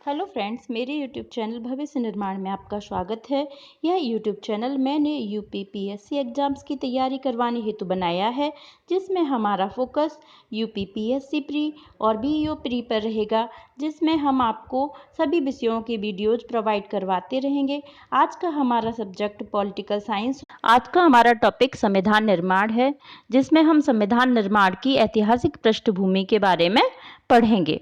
Hello friends, मेरे YouTube channel भविष्य निर्माण में आपका स्वागत है। यह यूट्यूब चैनल मैंने यूपीपीएससी एग्ज़ाम्स की तैयारी करवाने हेतु बनाया है, जिसमें हमारा फोकस यूपीपीएससी प्री और बीईओ प्री पर रहेगा, जिसमें हम आपको सभी विषयों की वीडियोज़ प्रोवाइड करवाते रहेंगे। आज का हमारा सब्जेक्ट पॉलिटिकल साइंस। आज का हमारा टॉपिक संविधान निर्माण है, जिसमें हम संविधान निर्माण की ऐतिहासिक पृष्ठभूमि के बारे में पढ़ेंगे।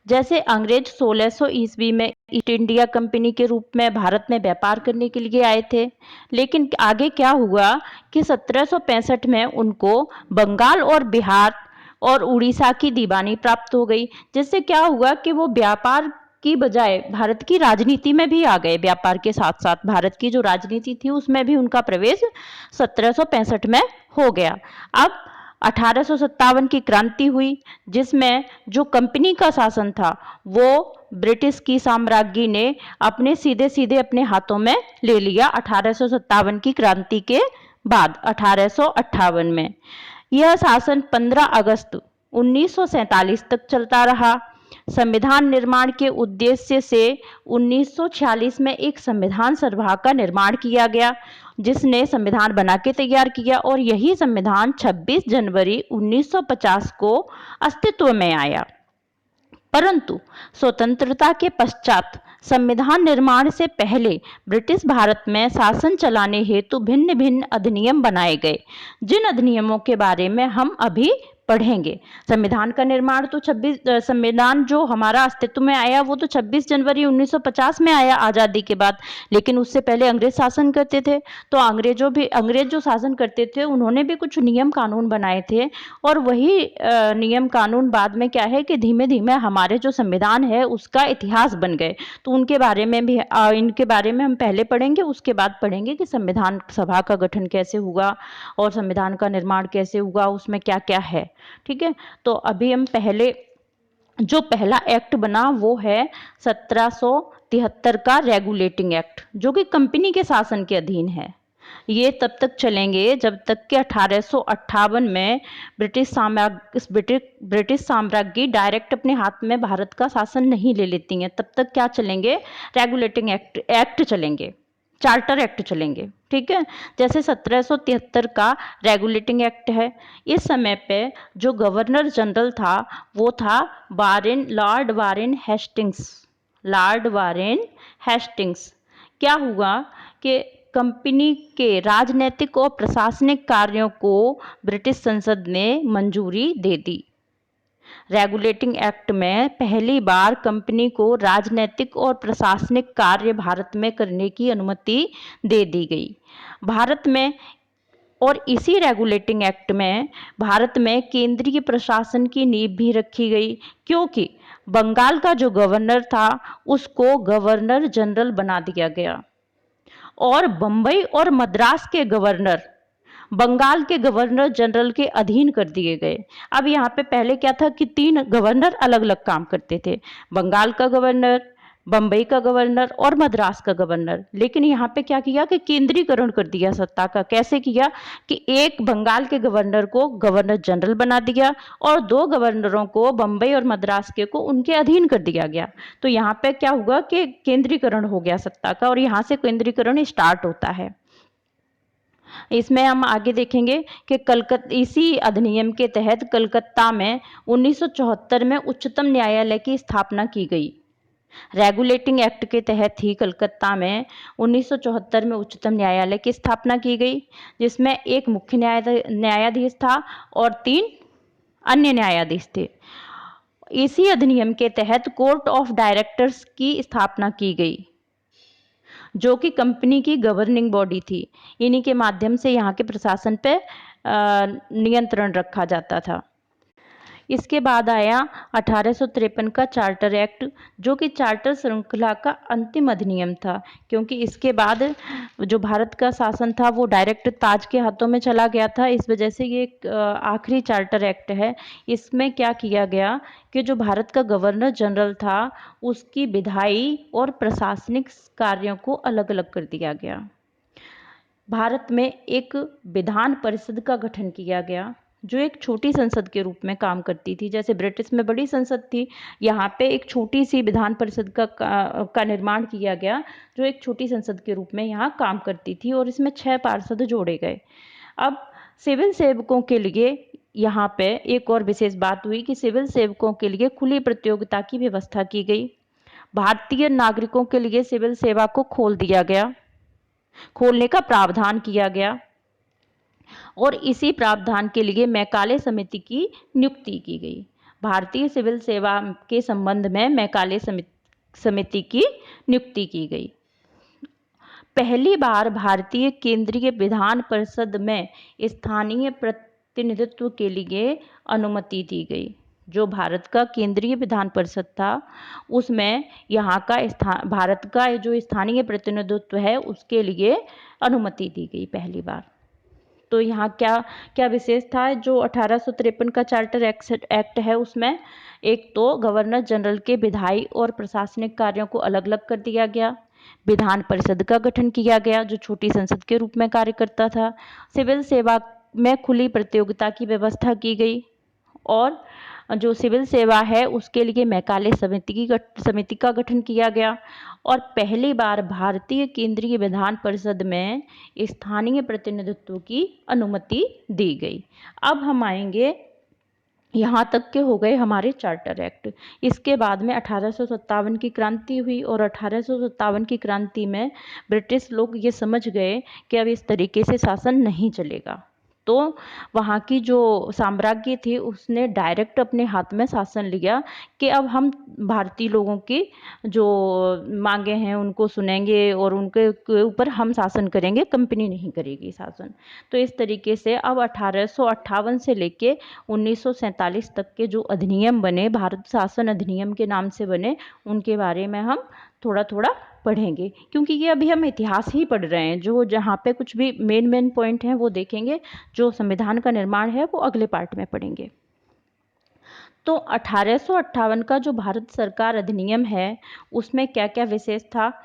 जैसे अंग्रेज 1600 ईस्वी में ईस्ट इंडिया कंपनी के रूप में भारत में व्यापार करने के लिए आए थे, लेकिन आगे क्या हुआ कि 1765 में उनको बंगाल और बिहार और उड़ीसा की दीवानी प्राप्त हो गई, जिससे क्या हुआ कि वो व्यापार की बजाय भारत की राजनीति में भी आ गए। व्यापार के साथ साथ भारत की जो राजनीति थी उसमें भी उनका प्रवेश 1765 में हो गया। अब 1857 की क्रांति हुई, जिसमें जो कंपनी का शासन था वो ब्रिटिश की साम्राज्ञी ने अपने सीधे सीधे अपने हाथों में ले लिया 1857 की क्रांति के बाद 1858 में। यह शासन 15 अगस्त 1947 तक चलता रहा। संविधान निर्माण के उद्देश्य से 1946 में एक संविधान सभा का निर्माण किया गया, जिसने संविधान बना के तैयार किया, और यही संविधान 26 जनवरी 1950 को अस्तित्व में आया। परंतु स्वतंत्रता के पश्चात संविधान निर्माण से पहले ब्रिटिश भारत में शासन चलाने हेतु भिन्न भिन्न अधिनियम बनाए गए, जिन अधिनियमों के बारे में हम अभी पढ़ेंगे। संविधान का निर्माण तो संविधान जो हमारा अस्तित्व में आया वो तो 26 जनवरी 1950 में आया आज़ादी के बाद, लेकिन उससे पहले अंग्रेज शासन करते थे। तो अंग्रेज जो शासन करते थे उन्होंने भी कुछ नियम कानून बनाए थे, और वही नियम कानून बाद में क्या है कि धीमे धीमे हमारे जो संविधान है उसका इतिहास बन गए। तो उनके बारे में भी इनके बारे में हम पहले पढ़ेंगे, उसके बाद पढ़ेंगे कि संविधान सभा का गठन कैसे हुआ और संविधान का निर्माण कैसे हुआ, उसमें क्या क्या है। ठीक है, तो अभी हम जो पहला एक्ट बना वो है 1773 का रेगुलेटिंग एक्ट, जो कि कंपनी के शासन के अधीन है। ये तब तक चलेंगे जब तक कि 1858 में ब्रिटिश साम्राज्ञी डायरेक्ट अपने हाथ में भारत का शासन नहीं ले लेती हैं, तब तक क्या चलेंगे, रेगुलेटिंग एक्ट चलेंगे, चार्टर एक्ट चलेंगे। ठीक है, जैसे 1773 का रेगुलेटिंग एक्ट है। इस समय पे जो गवर्नर जनरल था वो था लॉर्ड वारेन हेस्टिंग्स। क्या हुआ कि कंपनी के राजनीतिक और प्रशासनिक कार्यों को ब्रिटिश संसद ने मंजूरी दे दी। रेगुलेटिंग एक्ट में पहली बार कंपनी को राजनीतिक और प्रशासनिक कार्य भारत में करने की अनुमति दे दी गई। भारत में और इसी रेगुलेटिंग एक्ट में भारत में केंद्रीय प्रशासन की नींव भी रखी गई, क्योंकि बंगाल का जो गवर्नर था उसको गवर्नर जनरल बना दिया गया, और बंबई और मद्रास के गवर्नर बंगाल के गवर्नर जनरल के अधीन कर दिए गए। अब यहाँ पे पहले क्या था कि 3 गवर्नर अलग अलग काम करते थे, बंगाल का गवर्नर, बंबई का गवर्नर और मद्रास का गवर्नर। लेकिन यहाँ पे क्या किया कि केंद्रीकरण कर दिया सत्ता का। कैसे किया कि एक बंगाल के गवर्नर को गवर्नर जनरल बना दिया और 2 गवर्नरों को, बंबई और मद्रास के को, उनके अधीन कर दिया गया। तो यहाँ पे क्या हुआ कि केंद्रीकरण हो गया सत्ता का, और यहाँ से केंद्रीकरण स्टार्ट होता है। इसमें हम आगे देखेंगे कि इसी अधिनियम के तहत कलकत्ता में 1974 में उच्चतम न्यायालय की स्थापना की गई। रेगुलेटिंग एक्ट के तहत ही कलकत्ता में 1974 में उच्चतम न्यायालय की स्थापना की गई, जिसमें एक मुख्य न्यायाधीश था और 3 अन्य न्यायाधीश थे। इसी अधिनियम के तहत कोर्ट ऑफ डायरेक्टर्स की स्थापना की गई, जो कि कंपनी की गवर्निंग बॉडी थी। इन्हीं के माध्यम से यहाँ के प्रशासन पे नियंत्रण रखा जाता था। इसके बाद आया 1853 का चार्टर एक्ट, जो कि चार्टर श्रृंखला का अंतिम अधिनियम था, क्योंकि इसके बाद जो भारत का शासन था वो डायरेक्ट ताज के हाथों में चला गया था। इस वजह से ये एक आखिरी चार्टर एक्ट है। इसमें क्या किया गया कि जो भारत का गवर्नर जनरल था उसकी विधायी और प्रशासनिक कार्यों को अलग अलग कर दिया गया। भारत में एक विधान परिषद का गठन किया गया, जो एक छोटी संसद के रूप में काम करती थी। जैसे ब्रिटिश में बड़ी संसद थी, यहाँ पे एक छोटी सी विधान परिषद का निर्माण किया गया, जो एक छोटी संसद के रूप में यहाँ काम करती थी, और इसमें 6 पार्षद जोड़े गए। अब सिविल सेवकों के लिए यहाँ पे एक और विशेष बात हुई कि सिविल सेवकों के लिए खुली प्रतियोगिता की व्यवस्था की गई। भारतीय नागरिकों के लिए सिविल सेवा को खोलने का प्रावधान किया गया, और इसी प्रावधान के लिए मैकाले समिति की नियुक्ति की गई। भारतीय सिविल सेवा के संबंध में मैकाले समिति की नियुक्ति की गई। पहली बार भारतीय केंद्रीय विधान परिषद में स्थानीय प्रतिनिधित्व के लिए अनुमति दी गई। जो भारत का केंद्रीय विधान परिषद था, उसमें यहाँ का भारत का जो स्थानीय प्रतिनिधित्व है उसके लिए अनुमति दी गई पहली बार। तो यहाँ क्या क्या विशेष था जो 1853 का चार्टर एक्ट है, उसमें एक तो गवर्नर जनरल के विधायी और प्रशासनिक कार्यों को अलग अलग कर दिया गया, विधान परिषद का गठन किया गया जो छोटी संसद के रूप में कार्य करता था, सिविल सेवा में खुली प्रतियोगिता की व्यवस्था की गई, और जो सिविल सेवा है उसके लिए मैकाले समिति का गठन किया गया, और पहली बार भारतीय केंद्रीय विधान परिषद में स्थानीय प्रतिनिधित्व की अनुमति दी गई। अब हम आएंगे, यहाँ तक के हो गए हमारे चार्टर एक्ट। इसके बाद में 1857 की क्रांति हुई, और 1857 की क्रांति में ब्रिटिश लोग ये समझ गए कि अब इस तरीके से शासन नहीं चलेगा। तो वहाँ की जो साम्राज्य थी उसने डायरेक्ट अपने हाथ में शासन लिया कि अब हम भारतीय लोगों की जो मांगे हैं उनको सुनेंगे और उनके ऊपर हम शासन करेंगे, कंपनी नहीं करेगी शासन। तो इस तरीके से अब 1858 से लेके 1947 तक के जो अधिनियम बने, भारत शासन अधिनियम के नाम से बने, उनके बारे में हम थोड़ा थोड़ा पढ़ेंगे, क्योंकि ये अभी हम इतिहास ही पढ़ रहे हैं। जो जहाँ पे कुछ भी मेन पॉइंट हैं वो देखेंगे, जो संविधान का निर्माण है वो अगले पार्ट में पढ़ेंगे। तो 1858 का जो भारत सरकार अधिनियम है उसमें क्या क्या विशेष था,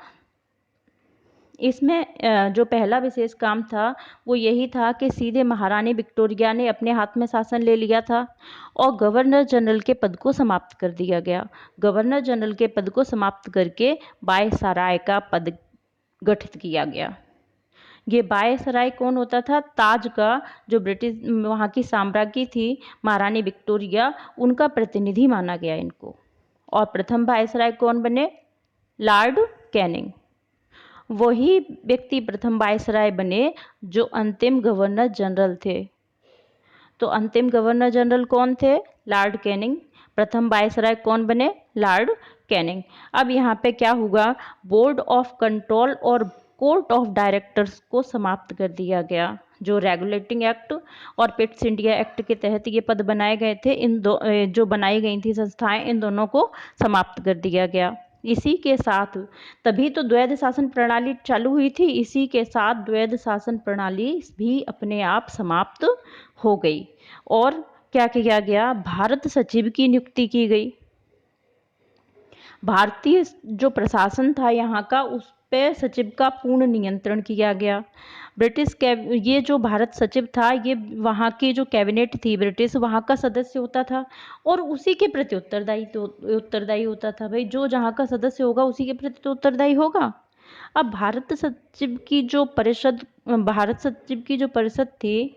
इसमें जो पहला विशेष काम था वो यही था कि सीधे महारानी विक्टोरिया ने अपने हाथ में शासन ले लिया था, और गवर्नर जनरल के पद को समाप्त कर दिया गया। गवर्नर जनरल के पद को समाप्त करके वायसराय का पद गठित किया गया। ये वायसराय कौन होता था? ताज का जो ब्रिटिश वहाँ की साम्राज्ञी थी महारानी विक्टोरिया, उनका प्रतिनिधि माना गया इनको। और प्रथम वायसराय कौन बने? Lord Canning. वही व्यक्ति प्रथम वायसराय बने जो अंतिम गवर्नर जनरल थे। तो अंतिम गवर्नर जनरल कौन थे? Lord Canning. प्रथम वायसराय कौन बने? Lord Canning. अब यहाँ पे क्या हुआ? बोर्ड ऑफ कंट्रोल और कोर्ट ऑफ डायरेक्टर्स को समाप्त कर दिया गया। जो रेगुलेटिंग एक्ट और पिट्स इंडिया एक्ट के तहत ये पद बनाए गए थे, जो बनाई गई थी संस्थाएं, इन दोनों को समाप्त कर दिया गया। इसी के साथ तभी तो द्वैध शासन प्रणाली चालू हुई थी, इसी के साथ द्वैध शासन प्रणाली भी अपने आप समाप्त हो गई। और क्या किया गया? भारत सचिव की नियुक्ति की गई। भारतीय जो प्रशासन था यहाँ का, उस पे सचिव का पूर्ण नियंत्रण किया गया। ये जो भारत सचिव था, ये वहाँ की जो कैबिनेट थी ब्रिटिश, वहाँ का सदस्य होता था, और उसी के प्रति उत्तरदायी होता था। भाई जो जहाँ का सदस्य होगा उसी के प्रति तो उत्तरदायी होगा। अब भारत सचिव की जो परिषद थी,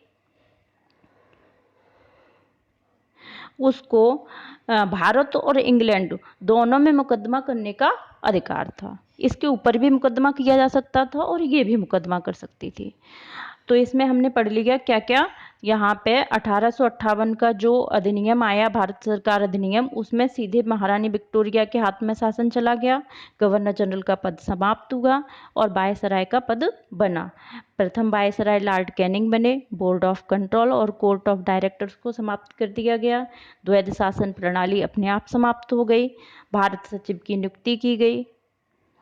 उसको भारत और इंग्लैंड दोनों में मुकदमा करने का अधिकार था। इसके ऊपर भी मुकदमा किया जा सकता था और ये भी मुकदमा कर सकती थी। तो इसमें हमने पढ़ लिया क्या क्या। यहाँ पे 1858 का जो अधिनियम आया, भारत सरकार अधिनियम, उसमें सीधे महारानी विक्टोरिया के हाथ में शासन चला गया। गवर्नर जनरल का पद समाप्त हुआ और वायसराय का पद बना। प्रथम वायसराय लॉर्ड कैनिंग बने। बोर्ड ऑफ कंट्रोल और कोर्ट ऑफ डायरेक्टर्स को समाप्त कर दिया गया। द्वैध शासन प्रणाली अपने आप समाप्त हो गई। भारत सचिव की नियुक्ति की गई,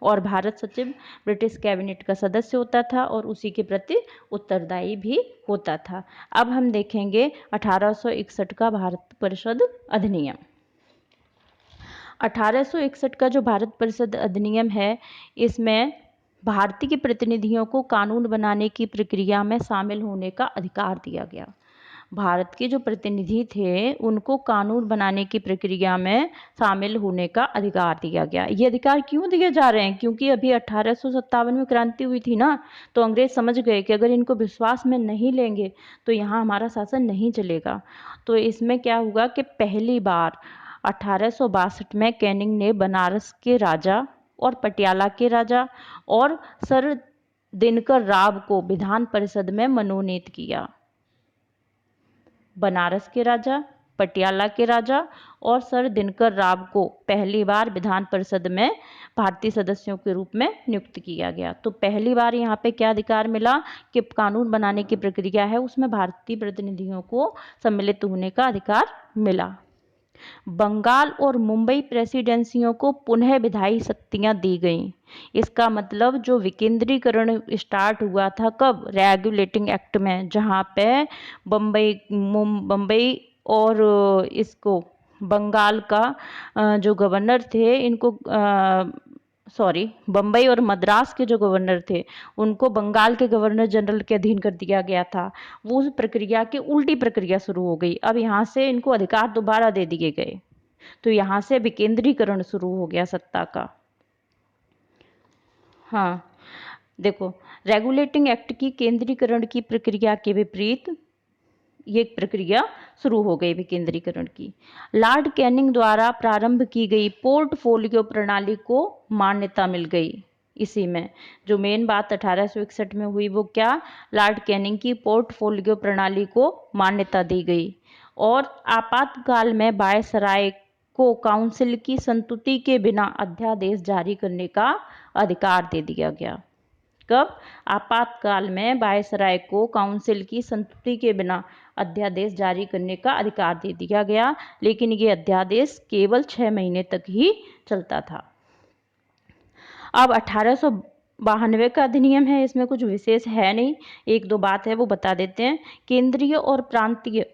और भारत सचिव ब्रिटिश कैबिनेट का सदस्य होता था और उसी के प्रति उत्तरदायी भी होता था। अब हम देखेंगे 1861 का भारत परिषद अधिनियम। 1861 का जो भारत परिषद अधिनियम है, इसमें भारतीय प्रतिनिधियों को कानून बनाने की प्रक्रिया में शामिल होने का अधिकार दिया गया। भारत के जो प्रतिनिधि थे उनको कानून बनाने की प्रक्रिया में शामिल होने का अधिकार दिया गया। ये अधिकार क्यों दिए जा रहे हैं? क्योंकि अभी 1857 में क्रांति हुई थी ना, तो अंग्रेज समझ गए कि अगर इनको विश्वास में नहीं लेंगे तो यहाँ हमारा शासन नहीं चलेगा। तो इसमें क्या हुआ कि पहली बार 1862 में कैनिंग ने बनारस के राजा और पटियाला के राजा और सर दिनकर राव को विधान परिषद में मनोनीत किया। बनारस के राजा, पटियाला के राजा और सर दिनकर राव को पहली बार विधान परिषद में भारतीय सदस्यों के रूप में नियुक्त किया गया। तो पहली बार यहाँ पे क्या अधिकार मिला कि कानून बनाने की प्रक्रिया है उसमें भारतीय प्रतिनिधियों को सम्मिलित होने का अधिकार मिला। बंगाल और मुंबई प्रेसिडेंसियों को पुनः विधायी शक्तियां दी गईं। इसका मतलब जो विकेंद्रीकरण स्टार्ट हुआ था कब? रेगुलेटिंग एक्ट में, जहां पे बम्बई और इसको बंगाल का जो गवर्नर थे इनको बम्बई और मद्रास के जो गवर्नर थे उनको बंगाल के गवर्नर जनरल के अधीन कर दिया गया था। वो उस प्रक्रिया की उल्टी प्रक्रिया शुरू हो गई। अब यहाँ से इनको अधिकार दोबारा दे दिए गए, तो यहाँ से विकेंद्रीकरण शुरू हो गया सत्ता का। हाँ देखो, रेगुलेटिंग एक्ट की केंद्रीकरण की प्रक्रिया के विपरीत ये प्रक्रिया शुरू हो गई विकेंद्रीकरण की। लॉर्ड कैनिंग द्वारा प्रारंभ की गई पोर्टफोलियो प्रणाली को मान्यता मिल गई। इसी में जो मेन बात 1861 में हुई वो क्या? लॉर्ड कैनिंग की पोर्टफोलियो प्रणाली को मान्यता दी गई और आपातकाल में वायसराय को काउंसिल की संतुति के बिना अध्यादेश जारी करने का अधिकार दे दिया गया। कब? आपातकाल में वायसराय को काउंसिल की संतुति के बिना अध्यादेश जारी करने का अधिकार दे दिया गया, लेकिन ये अध्यादेश केवल 6 महीने तक ही चलता था। अब 1892 का अधिनियम है, इसमें कुछ विशेष है नहीं, एक दो बात है वो बता देते हैं। केंद्रीय और प्रांतीय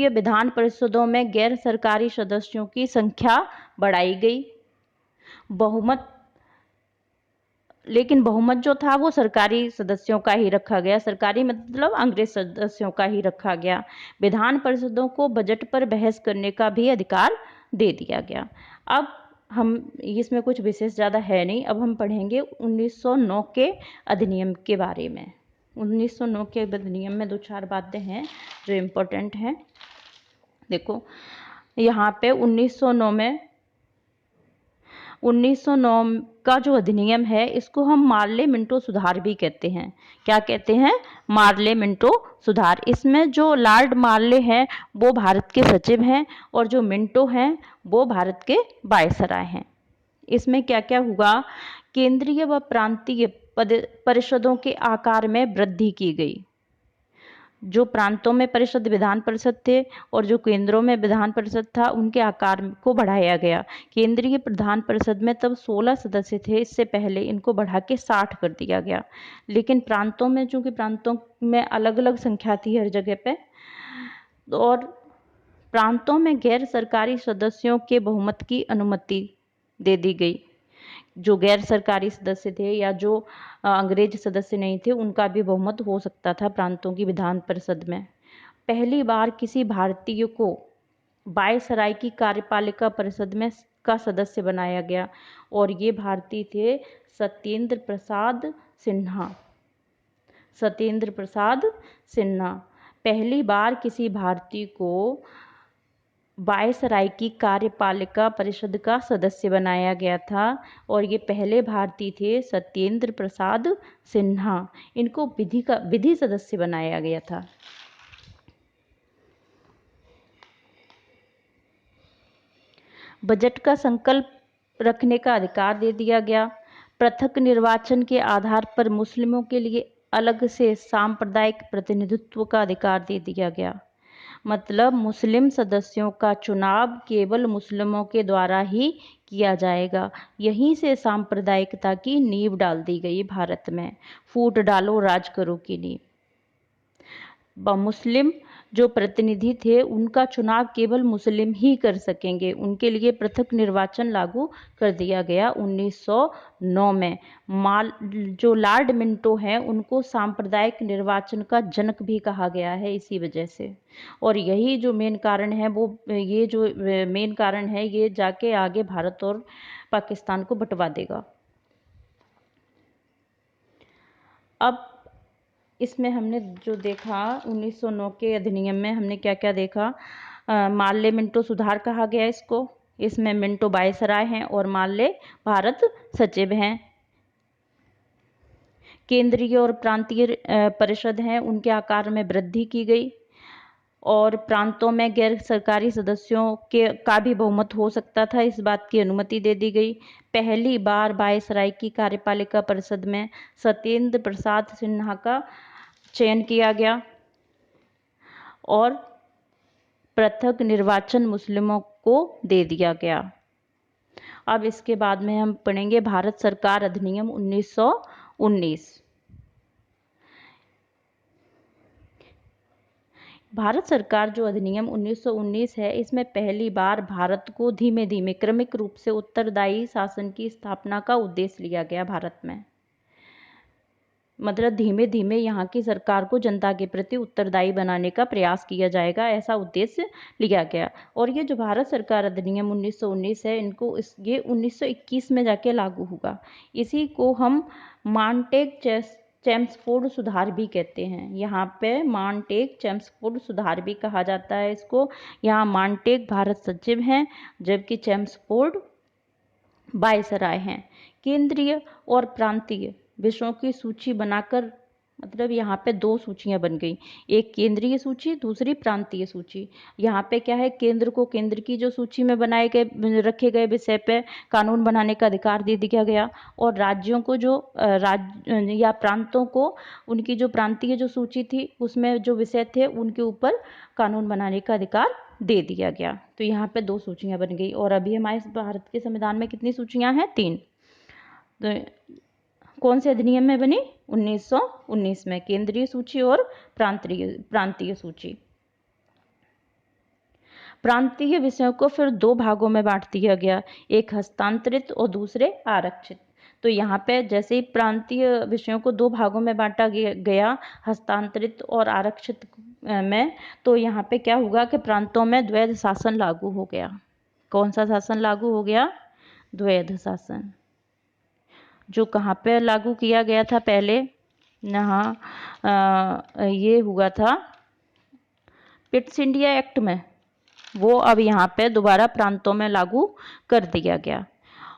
विधान परिषदों में गैर सरकारी सदस्यों की संख्या बढ़ाई गई। लेकिन बहुमत जो था वो सरकारी सदस्यों का ही रखा गया। सरकारी मतलब अंग्रेज सदस्यों का ही रखा गया। विधान परिषदों को बजट पर बहस करने का भी अधिकार दे दिया गया। अब हम इसमें कुछ विशेष ज़्यादा है नहीं। अब हम पढ़ेंगे 1909 के अधिनियम के बारे में। 1909 के अधिनियम में 2-4 बातें हैं जो इम्पोर्टेंट हैं। देखो यहाँ पे 1909 का जो अधिनियम है इसको हम मार्ले मिंटो सुधार भी कहते हैं। क्या कहते हैं? मार्ले मिंटो सुधार। इसमें जो लॉर्ड मार्ले हैं वो भारत के सचिव हैं और जो मिंटो हैं वो भारत के वायसराय हैं। इसमें क्या क्या हुआ? केंद्रीय व प्रांतीय परिषदों के आकार में वृद्धि की गई। जो प्रांतों में परिषद विधान परिषद थे और जो केंद्रों में विधान परिषद था उनके आकार को बढ़ाया गया। केंद्रीय विधान परिषद में तब 16 सदस्य थे, इससे पहले इनको बढ़ा के 60 कर दिया गया। लेकिन प्रांतों में, चूंकि प्रांतों में अलग अलग संख्या थी हर जगह पे, और प्रांतों में गैर सरकारी सदस्यों के बहुमत की अनुमति दे दी गई। जो गैर सरकारी सदस्य थे या जो अंग्रेज सदस्य नहीं थे उनका भी बहुमत हो सकता था प्रांतों की विधान परिषद में। पहली बार किसी भारतीय को वायसराय की कार्यपालिका परिषद में का सदस्य बनाया गया और ये भारतीय थे सत्येंद्र प्रसाद सिन्हा। सत्येंद्र प्रसाद सिन्हा पहली बार किसी भारतीय को वायसराय की कार्यपालिका परिषद का सदस्य बनाया गया था और ये पहले भारतीय थे सत्येंद्र प्रसाद सिन्हा। इनको विधि सदस्य बनाया गया था। बजट का संकल्प रखने का अधिकार दे दिया गया। पृथक निर्वाचन के आधार पर मुस्लिमों के लिए अलग से सांप्रदायिक प्रतिनिधित्व का अधिकार दे दिया गया। मतलब मुस्लिम सदस्यों का चुनाव केवल मुस्लिमों के द्वारा ही किया जाएगा। यहीं से सांप्रदायिकता की नींव डाल दी गई भारत में। फूट डालो राज करो की नींव। मुस्लिम जो प्रतिनिधि थे उनका चुनाव केवल मुस्लिम ही कर सकेंगे। उनके लिए पृथक निर्वाचन लागू कर दिया गया 1909 में। जो लॉर्ड मिंटो हैं उनको सांप्रदायिक निर्वाचन का जनक भी कहा गया है इसी वजह से। और यही जो मेन कारण है ये जाके आगे भारत और पाकिस्तान को बंटवा देगा। अब इसमें हमने जो देखा 1909 के अधिनियम में हमने क्या क्या देखा। माल्ले मिंटो सुधार कहा गया इसको। इसमें मिंटो वायसराय हैं और माल्ले भारत सचिव हैं। केंद्रीय और प्रांतीय परिषद हैं, उनके आकार में वृद्धि की गई और प्रांतों में गैर सरकारी सदस्यों का भी बहुमत हो सकता था, इस बात की अनुमति दे दी गई। पहली बार वायसराय की कार्यपालिका परिषद में सत्येंद्र प्रसाद सिन्हा का चयन किया गया और पृथक निर्वाचन मुस्लिमों को दे दिया गया। अब इसके बाद में हम पढ़ेंगे भारत सरकार अधिनियम 1919। भारत सरकार जो अधिनियम 1919 है, इसमें पहली बार भारत को धीमे धीमे क्रमिक रूप से उत्तरदायी शासन की स्थापना का उद्देश्य लिया गया। भारत में मतलब धीमे धीमे यहाँ की सरकार को जनता के प्रति उत्तरदायी बनाने का प्रयास किया जाएगा, ऐसा उद्देश्य लिया गया। और ये जो भारत सरकार अधिनियम 1919 है, ये 1921 में जाके लागू हुआ। इसी को हम मॉन्टेग चेम्सफोर्ड सुधार भी कहते हैं। यहाँ पे मॉन्टेग चेम्सफोर्ड सुधार भी कहा जाता है इसको। यहाँ मॉन्टेग भारत सचिव हैं जबकि चेम्सफोर्ड वायसराय हैं। केंद्रीय और प्रांतीय विषयों की सूची बनाकर मतलब यहाँ पे दो सूचियां बन गई, एक केंद्रीय सूची, दूसरी प्रांतीय सूची। यहाँ पे क्या है, केंद्र को केंद्र की जो सूची में रखे गए विषय पे कानून बनाने का अधिकार दे दिया गया और राज्यों को या प्रांतों को उनकी जो प्रांतीय जो सूची थी उसमें जो विषय थे उनके ऊपर कानून बनाने का अधिकार दे दिया गया। तो यहाँ पे दो सूचियां बन गई और अभी हमारे भारत के संविधान में कितनी सूचियां हैं? 3। तो कौन से अधिनियम में बनी? 1919 में, केंद्रीय सूची और प्रांतीय सूची। प्रांतीय विषयों को फिर दो भागों में बांट दिया गया, एक हस्तांतरित और दूसरे आरक्षित। तो यहाँ पे जैसे ही प्रांतीय विषयों को दो भागों में बांटा गया, हस्तांतरित और आरक्षित में, तो यहाँ पे क्या हुआ कि प्रांतों में द्वैध शासन लागू हो गया। कौन सा शासन लागू हो गया? द्वैध शासन। जो कहाँ पे लागू किया गया था पहले? यहाँ ये हुआ था पिट्स इंडिया एक्ट में, वो अब यहाँ पे दोबारा प्रांतों में लागू कर दिया गया।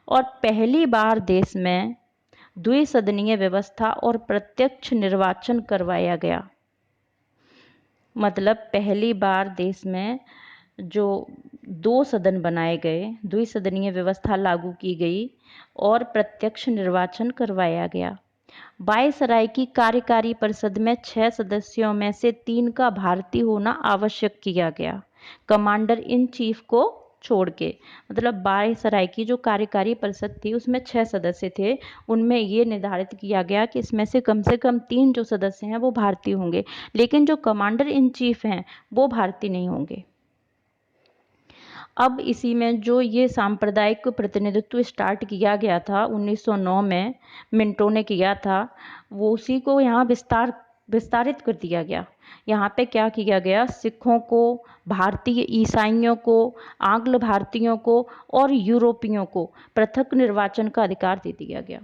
और पहली बार देश में द्विसदनीय व्यवस्था और प्रत्यक्ष निर्वाचन करवाया गया। मतलब पहली बार देश में जो 2 सदन बनाए गए, द्विसदनीय व्यवस्था लागू की गई और प्रत्यक्ष निर्वाचन करवाया गया। वायसराय की कार्यकारी परिषद में 6 सदस्यों में से 3 का भारतीय होना आवश्यक किया गया, कमांडर इन चीफ को छोड़ के। मतलब वायसराय की जो कार्यकारी परिषद थी उसमें 6 सदस्य थे, उनमें ये निर्धारित किया गया कि इसमें से कम 3 जो सदस्य हैं वो भारतीय होंगे, लेकिन जो कमांडर इन चीफ हैं वो भारतीय नहीं होंगे। अब इसी में जो ये सांप्रदायिक प्रतिनिधित्व स्टार्ट किया गया था 1909 में, मिंटो ने किया था, वो उसी को यहाँ विस्तारित कर दिया गया। यहाँ पे क्या किया गया, सिखों को, भारतीय ईसाइयों को, आंग्ल भारतीयों को और यूरोपियों को पृथक निर्वाचन का अधिकार दे दिया गया।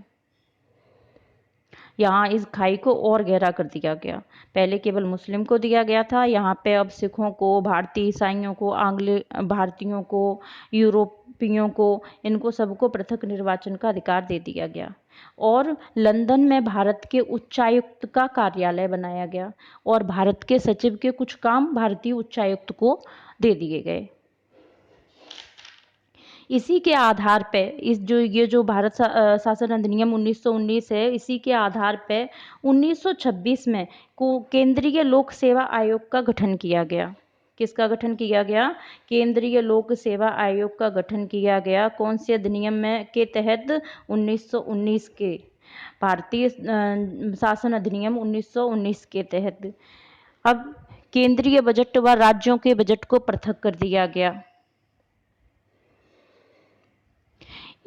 यहाँ इस खाई को और गहरा कर दिया गया। पहले केवल मुस्लिम को दिया गया था, यहाँ पे अब सिखों को, भारतीय ईसाइयों को, आंग्ल भारतीयों को, यूरोपियों को, इनको सबको पृथक निर्वाचन का अधिकार दे दिया गया। और लंदन में भारत के उच्चायुक्त का कार्यालय बनाया गया और भारत के सचिव के कुछ काम भारतीय उच्चायुक्त को दे दिए गए। इसी के आधार पे ये जो भारत शासन अधिनियम 1919 है, इसी के आधार पे 1926 में केंद्रीय लोक सेवा आयोग का गठन किया गया। किसका गठन किया गया? केंद्रीय लोक सेवा आयोग का गठन किया गया। कौन से अधिनियम में के तहत? 1919 के भारतीय शासन अधिनियम 1919 के तहत। अब केंद्रीय बजट व राज्यों के बजट को पृथक कर दिया गया।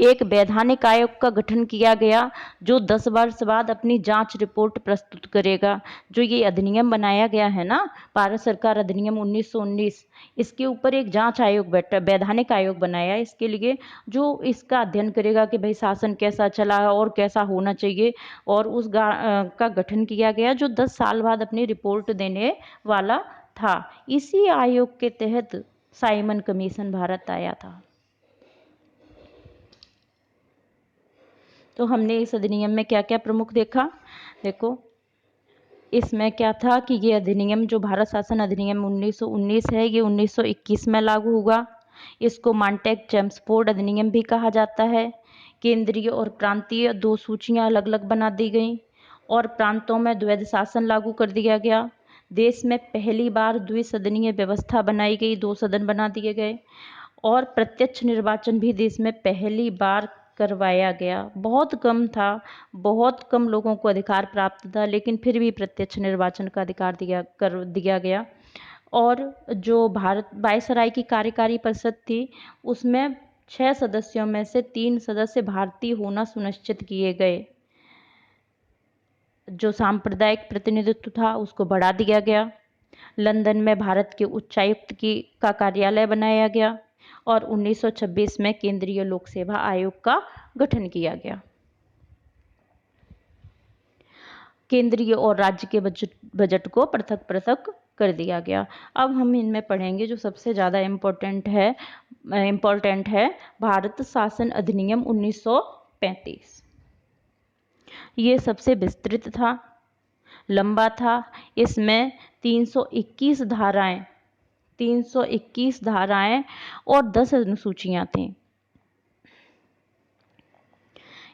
एक वैधानिक आयोग का गठन किया गया जो 10 वर्ष बाद अपनी जांच रिपोर्ट प्रस्तुत करेगा। जो ये अधिनियम बनाया गया है ना, भारत सरकार अधिनियम 1919, इसके ऊपर एक जांच आयोग बैठा, वैधानिक आयोग बनाया इसके लिए, जो इसका अध्ययन करेगा कि भाई शासन कैसा चला है और कैसा होना चाहिए, और उस का गठन किया गया जो 10 साल बाद अपनी रिपोर्ट देने वाला था। इसी आयोग के तहत साइमन कमीशन भारत आया था। तो हमने इस अधिनियम में क्या क्या प्रमुख देखा, देखो इसमें क्या था कि ये अधिनियम जो भारत शासन अधिनियम 1919 है, ये 1921 में लागू हुआ। इसको मॉन्टेग चेम्सफोर्ड अधिनियम भी कहा जाता है। केंद्रीय और प्रांतीय 2 सूचियां अलग अलग बना दी गई और प्रांतों में द्वैध शासन लागू कर दिया गया। देश में पहली बार द्विसदनीय व्यवस्था बनाई गई, 2 सदन बना दिए गए, और प्रत्यक्ष निर्वाचन भी देश में पहली बार करवाया गया। बहुत कम था, बहुत कम लोगों को अधिकार प्राप्त था, लेकिन फिर भी प्रत्यक्ष निर्वाचन का अधिकार कर दिया गया। और जो भारत वायसराय की कार्यकारी परिषद थी, उसमें 6 सदस्यों में से 3 सदस्य भारतीय होना सुनिश्चित किए गए। जो सांप्रदायिक प्रतिनिधित्व था उसको बढ़ा दिया गया। लंदन में भारत के उच्चायुक्त का कार्यालय बनाया गया और 1926 में केंद्रीय लोक सेवा आयोग का गठन किया गया। केंद्रीय और राज्य के बजट को पृथक पृथक कर दिया गया। अब हम इनमें पढ़ेंगे जो सबसे ज़्यादा इम्पोर्टेंट है भारत शासन अधिनियम 1935। ये सबसे विस्तृत था, लंबा था। इसमें 321 धाराएं और 10 अनुसूचियां थीं।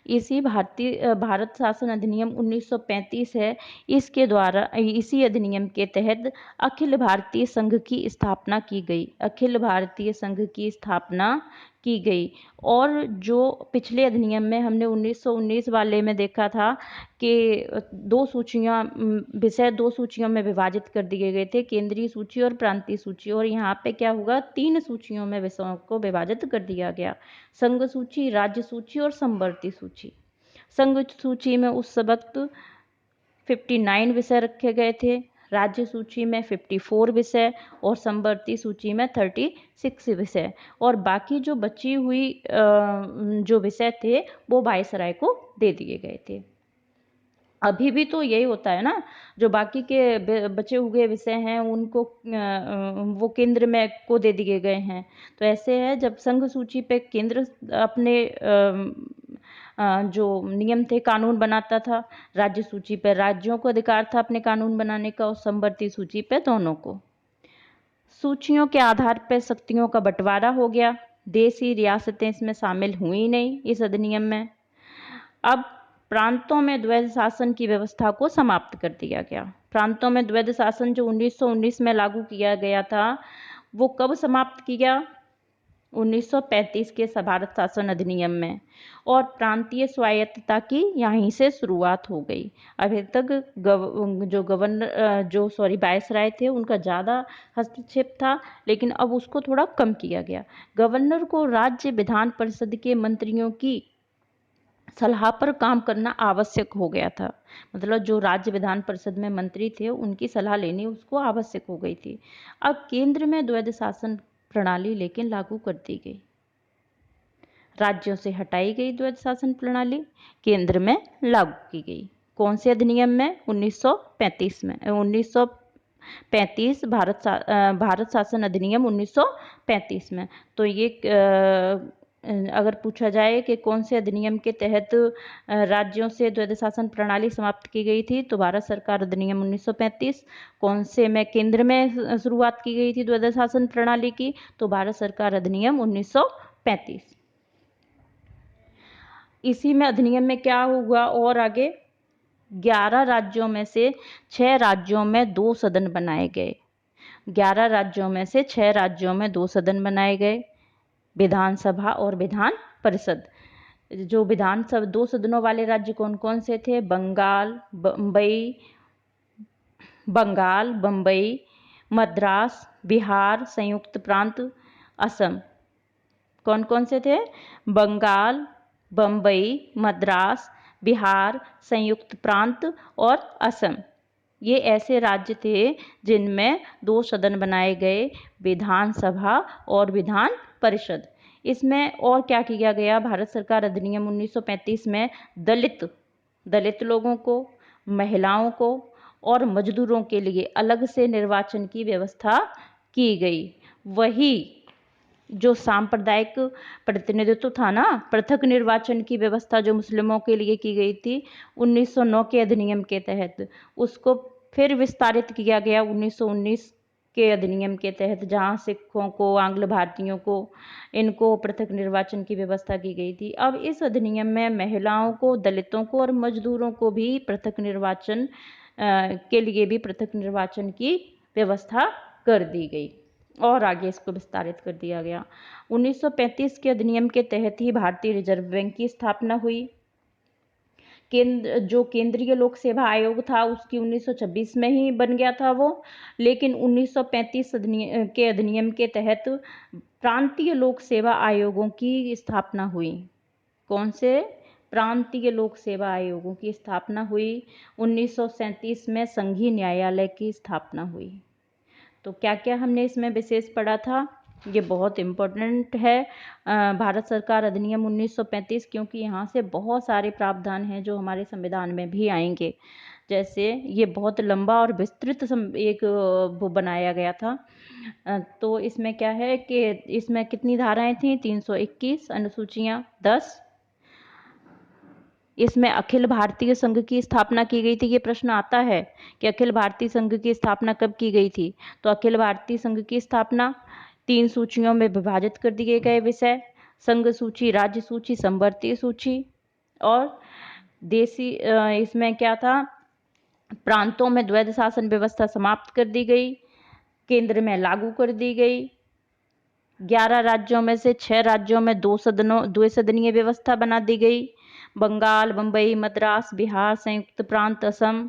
इसी भारत शासन अधिनियम 1935 है, इसके द्वारा इसी अधिनियम के तहत अखिल भारतीय संघ की स्थापना की गई। अखिल भारतीय संघ की स्थापना की गई। और जो पिछले अधिनियम में हमने 1919 वाले में देखा था कि 2 सूचियों में विभाजित कर दिए गए थे, केंद्रीय सूची और प्रांतीय सूची, और यहाँ पे क्या होगा, 3 सूचियों में विषयों को विभाजित कर दिया गया, संघ सूची, राज्य सूची और समवर्ती सूची। संघ सूची में उस वक्त 59 विषय रखे गए थे, राज्य सूची में 54 विषय और समवर्ती सूची में 36 विषय, और बाकी जो बची हुई जो विषय थे वो वायसराय को दे दिए गए थे। अभी भी तो यही होता है ना, जो बाकी के बचे हुए विषय हैं उनको वो केंद्र में को दे दिए गए हैं। तो ऐसे है, जब संघ सूची पे केंद्र अपने जो नियम थे कानून बनाता था, राज्य सूची पे राज्यों को अधिकार था अपने कानून बनाने का, और समवर्ती सूची पे दोनों को। सूचियों के आधार पर शक्तियों का बंटवारा हो गया, देशी रियासतें इसमें शामिल हुई नहीं इस अधिनियम में। अब प्रांतों में द्वैध शासन की व्यवस्था को समाप्त कर दिया गया। प्रांतों में द्वैध शासन जो 1919 में लागू किया गया था, वो कब समाप्त किया, 1935 के भारत शासन अधिनियम में, और प्रांतीय स्वायत्तता की यहीं से शुरुआत हो गई। अभी तक वायसराय थे उनका ज़्यादा हस्तक्षेप था, लेकिन अब उसको थोड़ा कम किया गया। गवर्नर को राज्य विधान परिषद के मंत्रियों की सलाह पर काम करना आवश्यक हो गया था। मतलब जो राज्य विधान परिषद में मंत्री थे उनकी सलाह लेनी उसको आवश्यक हो गई थी। अब केंद्र में द्वैध शासन प्रणाली लेकिन लागू कर दी गई, राज्यों से हटाई गई द्वैध शासन प्रणाली, केंद्र में लागू की गई। कौन से अधिनियम में, 1935 में, 1935 भारत शासन अधिनियम 1935 में। तो ये अगर पूछा जाए कि कौन से अधिनियम के तहत राज्यों से द्वैध शासन प्रणाली समाप्त की गई थी, तो भारत सरकार अधिनियम 1935। कौन से में केंद्र में शुरुआत की गई थी द्वैध शासन प्रणाली की, तो भारत सरकार अधिनियम 1935। इसी में अधिनियम में क्या हुआ और आगे, 11 राज्यों में से 6 राज्यों में 2 सदन बनाए गए। 11 राज्यों में से 6 राज्यों में 2 सदन बनाए गए, विधानसभा और विधान परिषद। जो विधानसभा 2 सदनों वाले राज्य कौन कौन से थे, बंगाल, बम्बई, मद्रास, बिहार, संयुक्त प्रांत, असम। कौन कौन से थे? बंगाल, बम्बई, मद्रास, बिहार, संयुक्त प्रांत और असम। ये ऐसे राज्य थे जिनमें 2 सदन बनाए गए, विधानसभा और विधान परिषद। इसमें और क्या किया गया? भारत सरकार अधिनियम 1935 में दलित लोगों को, महिलाओं को और मजदूरों के लिए अलग से निर्वाचन की व्यवस्था की गई। वही जो सांप्रदायिक प्रतिनिधित्व था ना, पृथक निर्वाचन की व्यवस्था जो मुस्लिमों के लिए की गई थी 1909 के अधिनियम के तहत, उसको फिर विस्तारित किया गया 1919 के अधिनियम के तहत, जहां सिखों को, आंग्ल भारतीयों को, इनको पृथक निर्वाचन की व्यवस्था की गई थी। अब इस अधिनियम में महिलाओं को, दलितों को और मजदूरों को भी पृथक निर्वाचन के लिए भी पृथक निर्वाचन की व्यवस्था कर दी गई और आगे इसको विस्तारित कर दिया गया। 1935 के अधिनियम के तहत ही भारतीय रिजर्व बैंक की स्थापना हुई। जो केंद्रीय लोक सेवा आयोग था उसकी 1926 में ही बन गया था वो, लेकिन 1935 के अधिनियम के तहत प्रांतीय लोक सेवा आयोगों की स्थापना हुई। कौन से? प्रांतीय लोक सेवा आयोगों की स्थापना हुई। 1937 में संघीय न्यायालय की स्थापना हुई। तो क्या क्या हमने इसमें विशेष पढ़ा था? ये बहुत इम्पोर्टेंट है भारत सरकार अधिनियम 1935, क्योंकि यहाँ से बहुत सारे प्रावधान हैं जो हमारे संविधान में भी आएंगे। जैसे ये बहुत लंबा और विस्तृत एक वो बनाया गया था। तो इसमें क्या है कि इसमें कितनी धाराएं थी? 321, अनुसूचियां 10। इसमें अखिल भारतीय संघ की स्थापना की गई थी। ये प्रश्न आता है कि अखिल भारतीय संघ की स्थापना कब की गई थी? तो अखिल भारतीय संघ की स्थापना 3 सूचियों में विभाजित कर दिए गए विषय, संघ सूची, राज्य सूची, संवर्तीय सूची। और देशी इसमें क्या था? प्रांतों में द्वैध शासन व्यवस्था समाप्त कर दी गई, केंद्र में लागू कर दी गई। 11 राज्यों में से 6 राज्यों में 2 सदनीय व्यवस्था बना दी गई, बंगाल, बम्बई, मद्रास, बिहार, संयुक्त प्रांत, असम।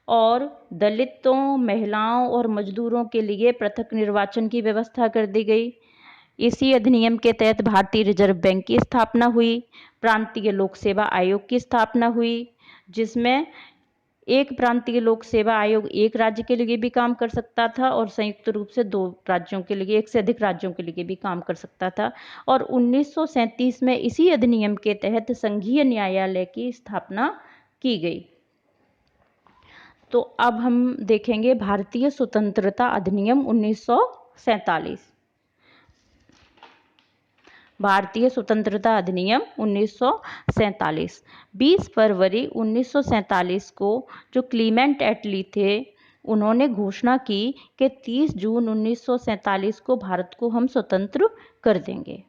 और दलितों, महिलाओं और मजदूरों के लिए पृथक निर्वाचन की व्यवस्था कर दी गई। इसी अधिनियम के तहत भारतीय रिजर्व बैंक की स्थापना हुई, प्रांतीय लोक सेवा आयोग की स्थापना हुई, जिसमें एक प्रांतीय लोक सेवा आयोग एक राज्य के लिए भी काम कर सकता था और संयुक्त रूप से 2 राज्यों के लिए, एक से अधिक राज्यों के लिए भी काम कर सकता था। और 1937 में इसी अधिनियम के तहत संघीय न्यायालय की स्थापना की गई। तो अब हम देखेंगे भारतीय स्वतंत्रता अधिनियम 1947। भारतीय स्वतंत्रता अधिनियम 1947। 20 फरवरी 1947 को जो क्लीमेंट एटली थे, उन्होंने घोषणा की कि 30 जून 1947 को भारत को हम स्वतंत्र कर देंगे।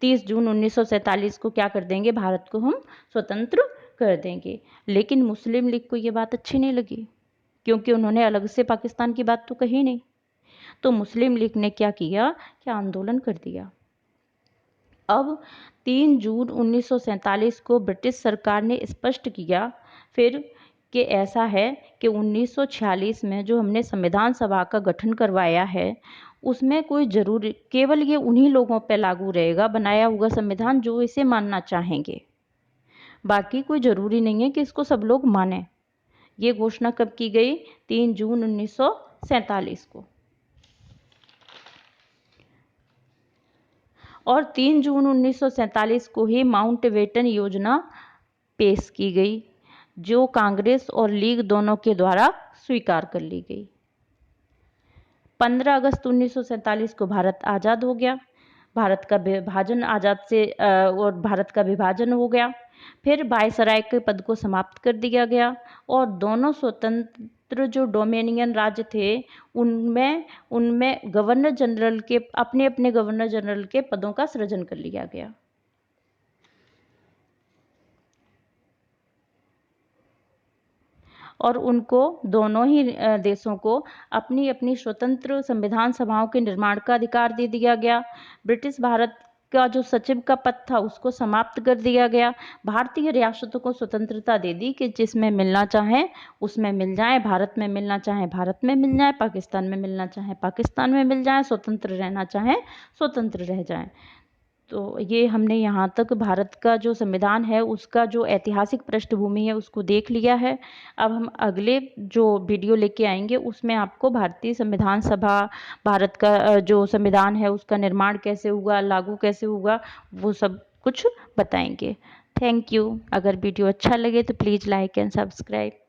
30 जून 1947 को क्या कर देंगे? भारत को हम स्वतंत्र कर देंगे। लेकिन मुस्लिम लीग को ये बात अच्छी नहीं लगी, क्योंकि उन्होंने अलग से पाकिस्तान की बात तो कही नहीं। तो मुस्लिम लीग ने क्या किया कि आंदोलन कर दिया। अब 3 जून 1947 को ब्रिटिश सरकार ने स्पष्ट किया फिर कि ऐसा है कि 1946 में जो हमने संविधान सभा का गठन करवाया है, उसमें कोई जरूरी, केवल ये उन्हीं लोगों पर लागू रहेगा, बनाया हुआ संविधान, जो इसे मानना चाहेंगे। बाकी कोई जरूरी नहीं है कि इसको सब लोग माने। ये घोषणा कब की गई? 3 जून 1947 को। और 3 जून 1947 को ही माउंटबेटन योजना पेश की गई, जो कांग्रेस और लीग दोनों के द्वारा स्वीकार कर ली गई। 15 अगस्त 1947 को भारत आज़ाद हो गया। भारत का विभाजन भारत का विभाजन हो गया। फिर वायसराय के पद को समाप्त कर दिया गया और दोनों स्वतंत्र जो डोमिनियन राज्य थे, उनमें गवर्नर जनरल के अपने गवर्नर जनरल के पदों का सृजन कर लिया गया। और उनको, दोनों ही देशों को अपनी अपनी स्वतंत्र संविधान सभाओं के निर्माण का अधिकार दे दिया गया। ब्रिटिश भारत का जो सचिव का पद था उसको समाप्त कर दिया गया। भारतीय रियासतों को स्वतंत्रता दे दी कि जिसमें मिलना चाहें उसमें मिल जाएं, भारत में मिलना चाहें भारत में मिल जाएं, पाकिस्तान में मिलना चाहें पाकिस्तान में मिल जाएं, स्वतंत्र रहना चाहें स्वतंत्र रह जाएं। तो ये हमने यहाँ तक भारत का जो संविधान है उसका जो ऐतिहासिक पृष्ठभूमि है उसको देख लिया है। अब हम अगले जो वीडियो लेके आएंगे उसमें आपको भारतीय संविधान सभा, भारत का जो संविधान है उसका निर्माण कैसे हुआ, लागू कैसे हुआ, वो सब कुछ बताएंगे। Thank you. अगर वीडियो अच्छा लगे तो प्लीज़ लाइक एंड सब्सक्राइब।